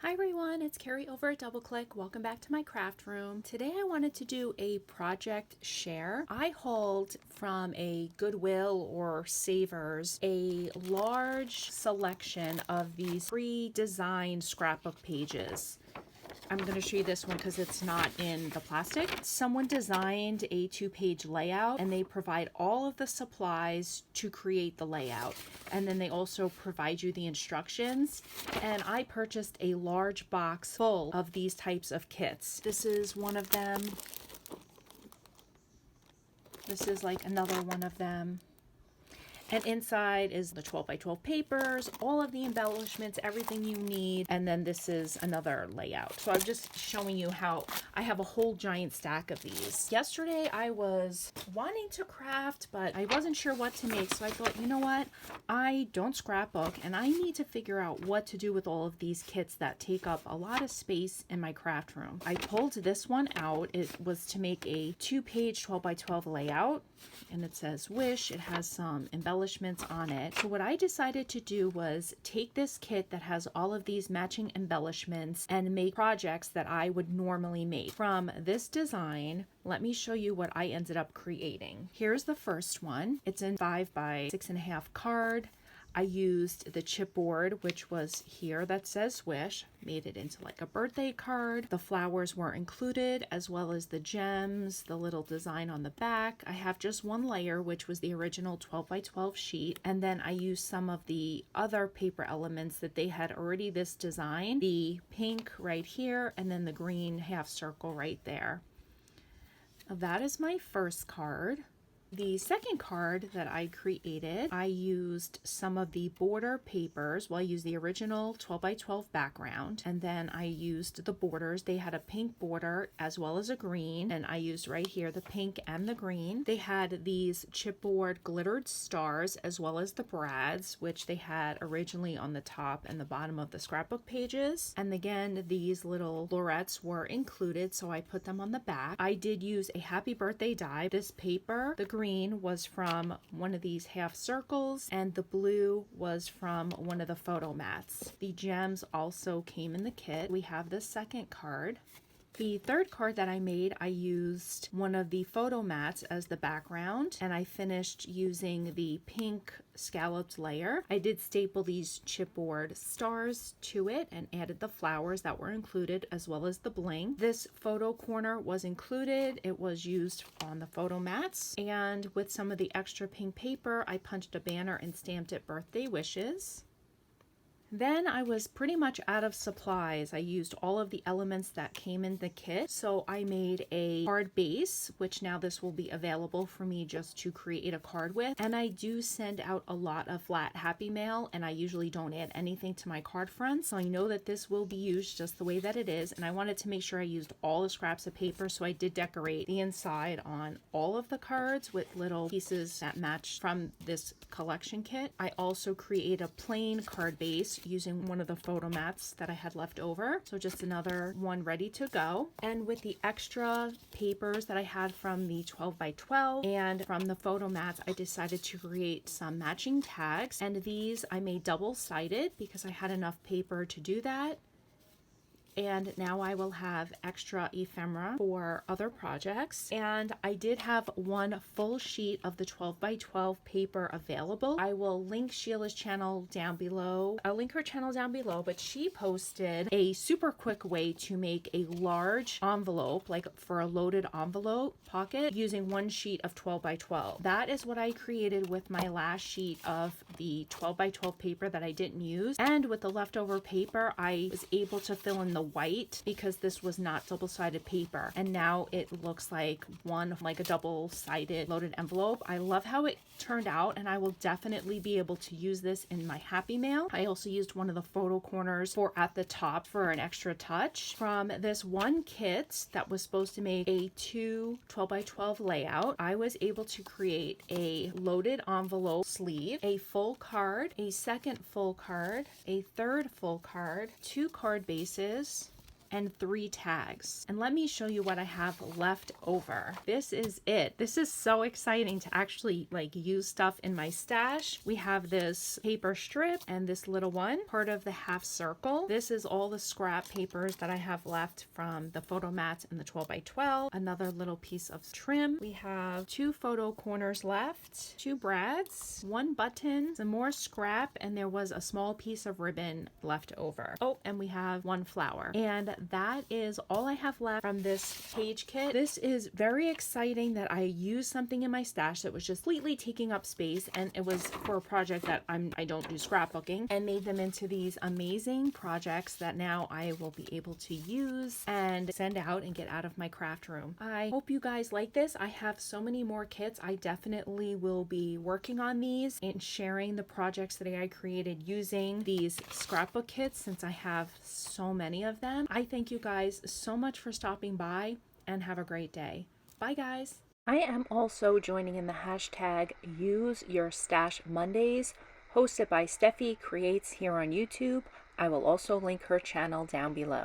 Hi everyone, it's Carrie over at DoubleClick. Welcome back to my craft room. Today I wanted to do a project share. I hauled from a Goodwill or Savers a large selection of these pre-designed scrapbook pages. I'm going to show you this one because it's not in the plastic. Someone designed a 2-page layout and they provide all of the supplies to create the layout. And then they also provide you the instructions. And I purchased a large box full of these types of kits. This is one of them. This is like another one of them. And inside is the 12 by 12 papers, all of the embellishments, everything you need. And then this is another layout. So I'm just showing you how I have a whole giant stack of these. Yesterday I was wanting to craft, but I wasn't sure what to make. So I thought, you know what? I don't scrapbook and I need to figure out what to do with all of these kits that take up a lot of space in my craft room. I pulled this one out. It was to make a 2-page 12 by 12 layout. And it says wish. It has some embellishments on it. So what I decided to do was take this kit that has all of these matching embellishments and make projects that I would normally make. From this design, let me show you what I ended up creating. Here's the first one. It's in 5 by 6.5 card. I used the chipboard, which was here that says wish, made it into like a birthday card. The flowers were included, as well as the gems, the little design on the back. I have just one layer, which was the original 12 by 12 sheet. And then I used some of the other paper elements that they had already this design, the pink right here, and then the green half circle right there. That is my first card. The second card that I created, I used some of the border papers. Well, I used the original 12 by 12 background, and then I used the borders. They had a pink border as well as a green, and I used right here the pink and the green. They had these chipboard glittered stars as well as the brads, which they had originally on the top and the bottom of the scrapbook pages. And again, these little florets were included, so I put them on the back. I did use a happy birthday die. This paper, the green was from one of these half circles and the blue was from one of the photo mats. The gems also came in the kit. We have the second card. The third card that I made, I used one of the photo mats as the background, and I finished using the pink scalloped layer. I did staple these chipboard stars to it and added the flowers that were included as well as the bling. This photo corner was included. It was used on the photo mats, and with some of the extra pink paper, I punched a banner and stamped it birthday wishes. Then I was pretty much out of supplies. I used all of the elements that came in the kit. So I made a card base, which now this will be available for me just to create a card with. And I do send out a lot of flat happy mail, and I usually don't add anything to my card fronts. So I know that this will be used just the way that it is. And I wanted to make sure I used all the scraps of paper. So I did decorate the inside on all of the cards with little pieces that match from this collection kit. I also create a plain card base using one of the photo mats that I had left over. So just another one ready to go. And with the extra papers that I had from the 12 by 12 and from the photo mats, I decided to create some matching tags. And these I made double-sided because I had enough paper to do that. And now I will have extra ephemera for other projects. And I did have one full sheet of the 12 by 12 paper available. I will link Sheila's channel down below. I'll link her channel down below, but she posted a super quick way to make a large envelope, like for a loaded envelope pocket, using one sheet of 12 by 12. That is what I created with my last sheet of the 12 by 12 paper that I didn't use. And with the leftover paper, I was able to fill in the white because this was not double-sided paper, and now it looks like a double-sided loaded envelope. I love how it turned out, and I will definitely be able to use this in my happy mail. I also used one of the photo corners for at the top for an extra touch. From this one kit that was supposed to make a 12 by 12 layout, I was able to create a loaded envelope sleeve, a full card, a second full card, a third full card, 2 card bases, and 3 tags. And let me show you what I have left over. This is it. This is so exciting to actually like use stuff in my stash. We have this paper strip and this little one, part of the half circle. This is all the scrap papers that I have left from the photo mats and the 12 by 12. Another little piece of trim. We have 2 photo corners left, 2 brads, 1 button, some more scrap, and there was a small piece of ribbon left over. Oh, and we have 1 flower. And that is all I have left from this page kit. This is very exciting that I used something in my stash that was just completely taking up space, and it was for a project that I don't do scrapbooking, and made them into these amazing projects that now I will be able to use and send out and get out of my craft room. I hope you guys like this. I have so many more kits. I definitely will be working on these and sharing the projects that I created using these scrapbook kits, since I have so many of them. I thank you guys so much for stopping by, and have a great day. Bye guys. I am also joining in the hashtag Use Your Stash Mondays, hosted by Steffi Creates here on YouTube. I will also link her channel down below.